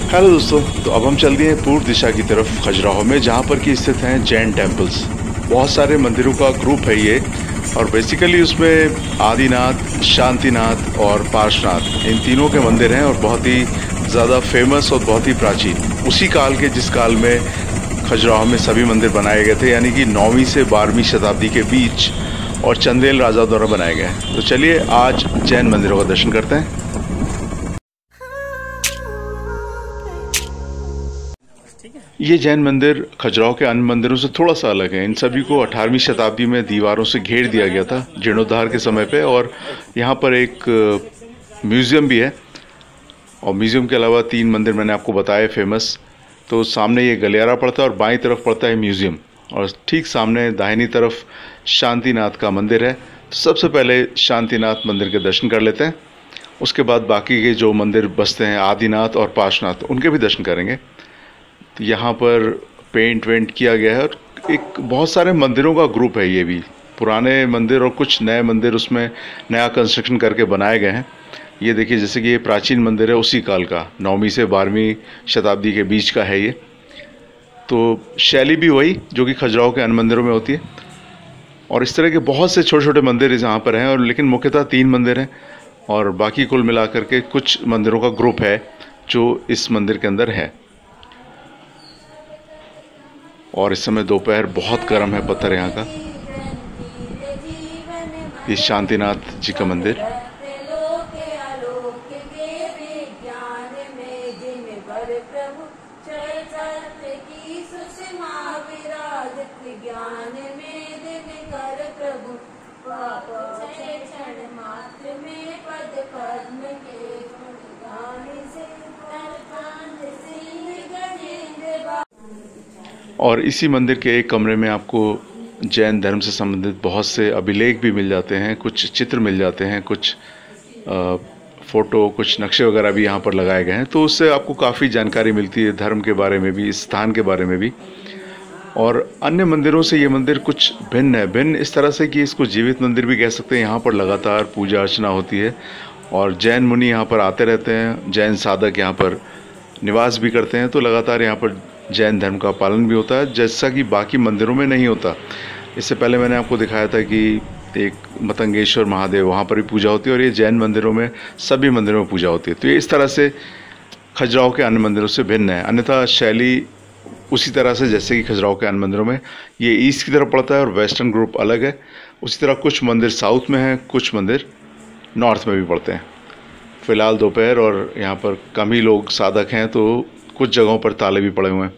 Hello दोस्तों, तो अब हम चल दिए हैं पूर्व दिशा की तरफ खजुराहो में, जहाँ पर कि स्थित हैं जैन टेम्पल्स। बहुत सारे मंदिरों का ग्रुप है ये, और बेसिकली उसमें आदिनाथ, शांतिनाथ और पार्श्वनाथ, इन तीनों के मंदिर हैं और बहुत ही ज़्यादा फेमस और बहुत ही प्राचीन, उसी काल के जिस काल में खजुराहो में सभी मंदिर बनाए गए थे, यानी कि 9वीं से 12वीं शताब्दी के बीच, और चंदेल राजा द्वारा बनाए गए हैं। तो चलिए आज जैन मंदिरों का दर्शन करते हैं। ये जैन मंदिर खजुराहो के अन्य मंदिरों से थोड़ा सा अलग है। इन सभी को 18वीं शताब्दी में दीवारों से घेर दिया गया था जीर्णोद्धार के समय पे, और यहाँ पर एक म्यूज़ियम भी है। और म्यूज़ियम के अलावा 3 मंदिर मैंने आपको बताए फेमस। तो सामने ये गलियारा पड़ता है और बाईं तरफ पड़ता है म्यूज़ियम, और ठीक सामने दाहिनी तरफ शांतिनाथ का मंदिर है। तो सबसे पहले शांतिनाथ मंदिर के दर्शन कर लेते हैं, उसके बाद बाकी के जो मंदिर बसते हैं आदिनाथ और पार्श्वनाथ, उनके भी दर्शन करेंगे। तो यहाँ पर पेंट वेंट किया गया है, और एक बहुत सारे मंदिरों का ग्रुप है। ये भी पुराने मंदिर और कुछ नए मंदिर उसमें नया कंस्ट्रक्शन करके बनाए गए हैं। ये देखिए, जैसे कि ये प्राचीन मंदिर है उसी काल का, 9वीं से 12वीं शताब्दी के बीच का है ये। तो शैली भी वही जो कि खजुराहो के अन्य मंदिरों में होती है। और इस तरह के बहुत से छोटे छोटे मंदिर यहाँ पर हैं, और लेकिन मुख्यतः 3 मंदिर हैं, और बाकी कुल मिलाकर के कुछ मंदिरों का ग्रुप है जो इस मंदिर के अंदर है। और इस समय दोपहर बहुत गर्म है पत्थर यहाँ का। ये शांतिनाथ जी का मंदिर। और इसी मंदिर के एक कमरे में आपको जैन धर्म से संबंधित बहुत से अभिलेख भी मिल जाते हैं, कुछ चित्र मिल जाते हैं, कुछ फ़ोटो, कुछ नक्शे वगैरह भी यहाँ पर लगाए गए हैं। तो उससे आपको काफ़ी जानकारी मिलती है धर्म के बारे में भी, इस स्थान के बारे में भी। और अन्य मंदिरों से ये मंदिर कुछ भिन्न है, भिन्न इस तरह से कि इसको जीवित मंदिर भी कह सकते हैं। यहाँ पर लगातार पूजा अर्चना होती है, और जैन मुनि यहाँ पर आते रहते हैं, जैन साधक यहाँ पर निवास भी करते हैं। तो लगातार यहाँ पर जैन धर्म का पालन भी होता है, जैसा कि बाकी मंदिरों में नहीं होता। इससे पहले मैंने आपको दिखाया था कि एक मतंगेश्वर महादेव, वहाँ पर भी पूजा होती है, और ये जैन मंदिरों में, सभी मंदिरों में पूजा होती है। तो ये इस तरह से खजुराहो के अन्य मंदिरों से भिन्न है। अन्यथा शैली उसी तरह से जैसे कि खजुराहो के अन्य मंदिरों में ये ईस्ट की तरफ पड़ता है और वेस्टर्न ग्रुप अलग है। उसी तरह कुछ मंदिर साउथ में हैं, कुछ मंदिर नॉर्थ में भी पड़ते हैं। फ़िलहाल दोपहर और यहाँ पर कम ही लोग साधक हैं, तो कुछ जगहों पर ताले भी पड़े हुए हैं,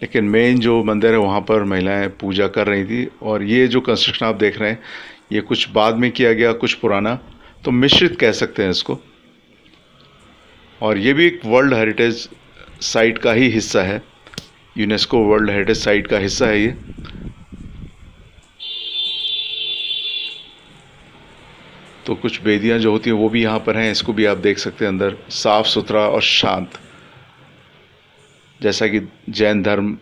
लेकिन मेन जो मंदिर है वहाँ पर महिलाएं पूजा कर रही थी। और ये जो कंस्ट्रक्शन आप देख रहे हैं, ये कुछ बाद में किया गया, कुछ पुराना, तो मिश्रित कह सकते हैं इसको। और ये भी एक वर्ल्ड हेरिटेज साइट का ही हिस्सा है, यूनेस्को वर्ल्ड हेरिटेज साइट का हिस्सा है ये। तो कुछ वेदियाँ जो होती हैं वो भी यहाँ पर हैं, इसको भी आप देख सकते हैं। अंदर साफ़ सुथरा और शांत, जैसा कि जैन धर्म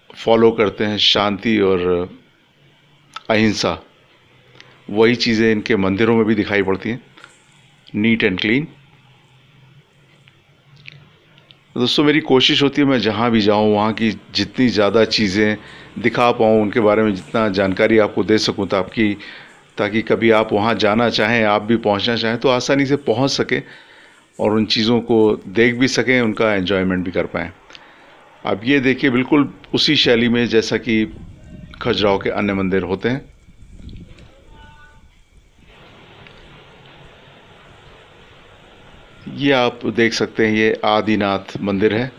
फॉलो करते हैं, शांति और अहिंसा, वही चीज़ें इनके मंदिरों में भी दिखाई पड़ती हैं, नीट एंड क्लीन। दोस्तों, मेरी कोशिश होती है मैं जहाँ भी जाऊँ वहाँ की जितनी ज़्यादा चीज़ें दिखा पाऊँ, उनके बारे में जितना जानकारी आपको दे सकूँ, ताकि कभी आप वहाँ जाना चाहें, आप भी पहुँचना चाहें तो आसानी से पहुँच सकें और उन चीज़ों को देख भी सकें, उनका एंजॉयमेंट भी कर पाएँ। अब ये देखिए, बिल्कुल उसी शैली में जैसा कि खजुराहो के अन्य मंदिर होते हैं। ये आप देख सकते हैं, ये आदिनाथ मंदिर है।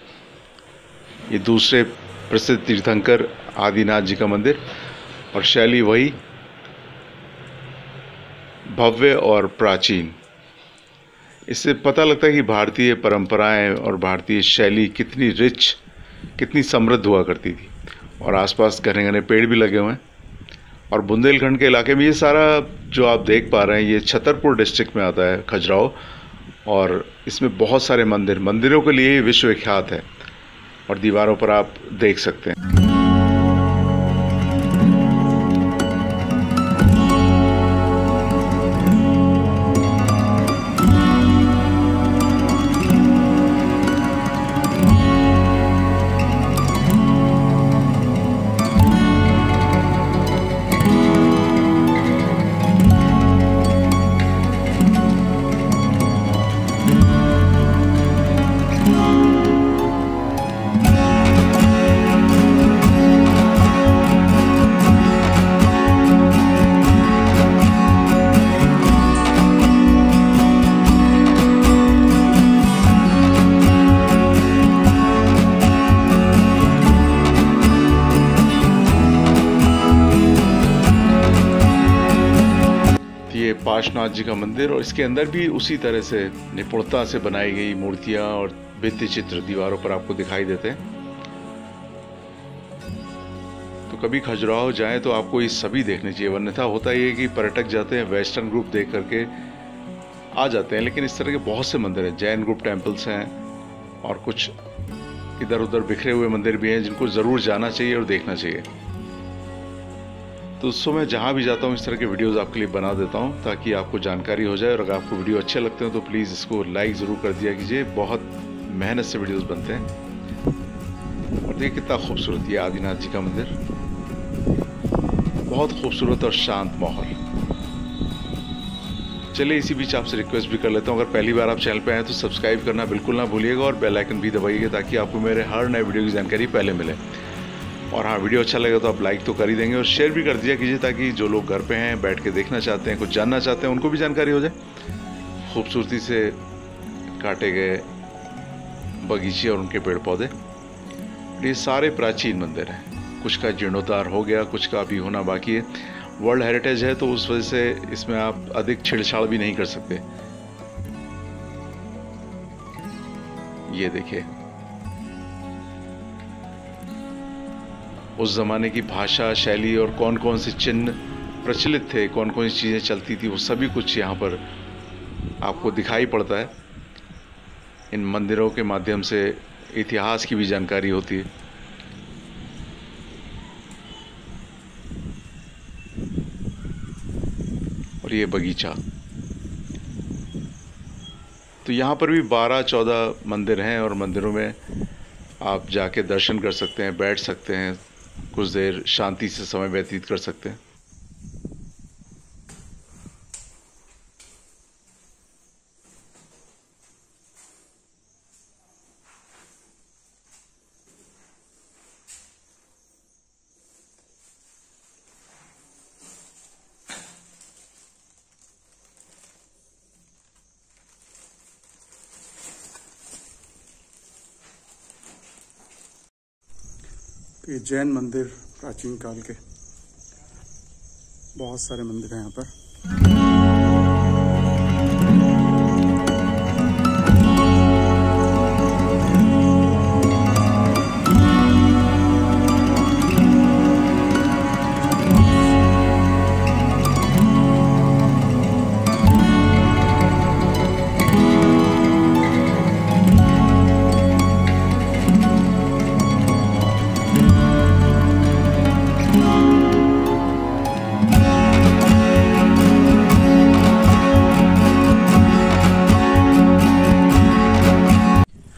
ये दूसरे प्रसिद्ध तीर्थंकर आदिनाथ जी का मंदिर, और शैली वही, भव्य और प्राचीन। इससे पता लगता है कि भारतीय परंपराएं और भारतीय शैली कितनी रिच, कितनी समृद्ध हुआ करती थी। और आसपास घने घने पेड़ भी लगे हुए हैं। और बुंदेलखंड के इलाके में ये सारा जो आप देख पा रहे हैं, ये छतरपुर डिस्ट्रिक्ट में आता है खजुराहो, और इसमें बहुत सारे मंदिरों के लिए विश्वविख्यात है, और दीवारों पर आप देख सकते हैं। पार्श्वनाथ जी का मंदिर, और इसके अंदर भी उसी तरह से निपुणता से बनाई गई मूर्तियां और भित्ति चित्र दीवारों पर आपको दिखाई देते हैं। तो कभी खजुराहो जाएं तो आपको ये सभी देखने चाहिए, वरना होता ये कि पर्यटक जाते हैं वेस्टर्न ग्रुप देख करके आ जाते हैं, लेकिन इस तरह के बहुत से मंदिर हैं, जैन ग्रुप टेम्पल्स हैं और कुछ इधर उधर बिखरे हुए मंदिर भी हैं जिनको ज़रूर जाना चाहिए और देखना चाहिए। तो दोस्तों मैं जहाँ भी जाता हूँ इस तरह के वीडियोस आपके लिए बना देता हूँ ताकि आपको जानकारी हो जाए, और अगर आपको वीडियो अच्छे लगते हो तो प्लीज़ इसको लाइक ज़रूर कर दिया कीजिए। बहुत मेहनत से वीडियोस बनते हैं। और देखिए कितना खूबसूरत ये आदिनाथ जी का मंदिर, बहुत खूबसूरत और शांत माहौल। चलिए इसी बीच आपसे रिक्वेस्ट भी कर लेता हूँ, अगर पहली बार आप चैनल पे आए तो सब्सक्राइब करना बिल्कुल ना भूलिएगा और बेल आइकन भी दबाइएगा ताकि आपको मेरे हर नए वीडियो की जानकारी पहले मिले। और हाँ, वीडियो अच्छा लगेगा तो आप लाइक तो कर ही देंगे और शेयर भी कर दिया कीजिए ताकि जो लोग घर पे हैं बैठ के देखना चाहते हैं, कुछ जानना चाहते हैं, उनको भी जानकारी हो जाए। खूबसूरती से काटे गए बगीचे और उनके पेड़ पौधे, ये सारे प्राचीन मंदिर हैं। कुछ का जीर्णोद्धार हो गया, कुछ का अभी होना बाकी है। वर्ल्ड हेरिटेज है तो उस वजह से इसमें आप अधिक छेड़छाड़ भी नहीं कर सकते। ये देखिए उस जमाने की भाषा शैली और कौन कौन से चिन्ह प्रचलित थे, कौन कौन सी चीज़ें चलती थी, वो सभी कुछ यहाँ पर आपको दिखाई पड़ता है। इन मंदिरों के माध्यम से इतिहास की भी जानकारी होती है। और ये बगीचा, तो यहाँ पर भी 12-14 मंदिर हैं और मंदिरों में आप जाके दर्शन कर सकते हैं, बैठ सकते हैं, कुछ देर शांति से समय व्यतीत कर सकते हैं। ये जैन मंदिर प्राचीन काल के बहुत सारे मंदिर हैं यहाँ पर।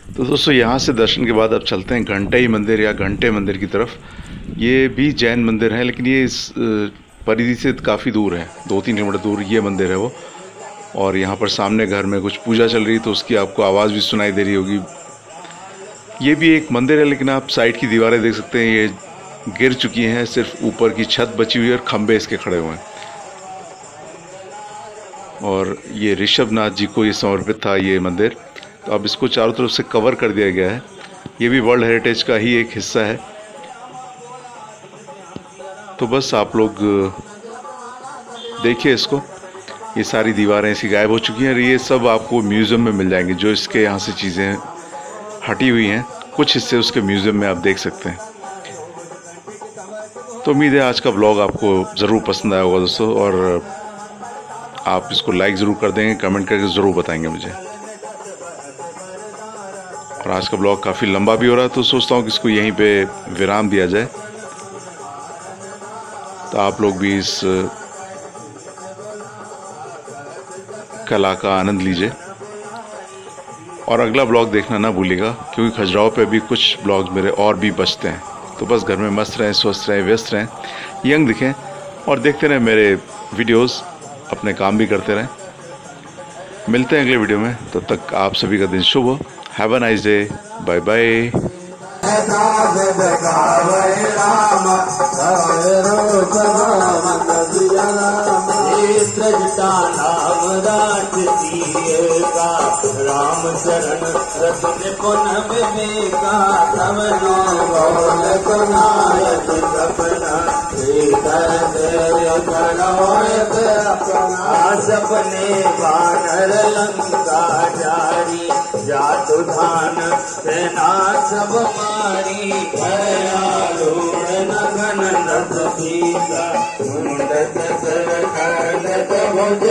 तो दोस्तों यहाँ से दर्शन के बाद अब चलते हैं घंटाई मंदिर या घंटे मंदिर की तरफ। ये भी जैन मंदिर है, लेकिन ये इस परिधि से काफ़ी दूर है, 2-3 किलोमीटर दूर ये मंदिर है वो। और यहाँ पर सामने घर में कुछ पूजा चल रही है तो उसकी आपको आवाज़ भी सुनाई दे रही होगी। ये भी एक मंदिर है, लेकिन आप साइड की दीवारें देख सकते हैं, ये गिर चुकी हैं, सिर्फ ऊपर की छत बची हुई है और खंभे इसके खड़े हुए हैं। और ये ऋषभनाथ जी को ये समर्पित था ये मंदिर, तो अब इसको चारों तरफ से कवर कर दिया गया है। ये भी वर्ल्ड हेरिटेज का ही एक हिस्सा है। तो बस आप लोग देखिए इसको, ये सारी दीवारें इसकी गायब हो चुकी हैं और ये सब आपको म्यूज़ियम में मिल जाएंगे। जो इसके यहाँ से चीज़ें हटी हुई हैं, कुछ हिस्से उसके म्यूज़ियम में आप देख सकते हैं। तो उम्मीद है आज का ब्लॉग आपको ज़रूर पसंद आया होगा दोस्तों, और आप इसको लाइक ज़रूर कर देंगे, कमेंट करके ज़रूर बताएंगे मुझे। और आज का ब्लॉग काफ़ी लंबा भी हो रहा है तो सोचता हूँ कि इसको यहीं पे विराम दिया जाए, तो आप लोग भी इस कला का आनंद लीजिए। और अगला ब्लॉग देखना ना भूलिएगा, क्योंकि खजुराहो पे भी कुछ ब्लॉग्स मेरे और भी बचते हैं। तो बस घर में मस्त रहें, स्वस्थ रहें, व्यस्त रहें, यंग दिखें और देखते रहें मेरे वीडियोस, अपने काम भी करते रहें। मिलते हैं अगले वीडियो में, तब तक आप सभी का दिन शुभ हो। Have a nice day, bye bye. साध गावे राम रूप सजता नाम राज दिए का राम चरण रतन पुन विवेका तब नो बोल कुनायक सपना सपने वानर लंका जारी जातु धान सेना सब मारी नगन रथ सीता मुंडत सर खंडत भुज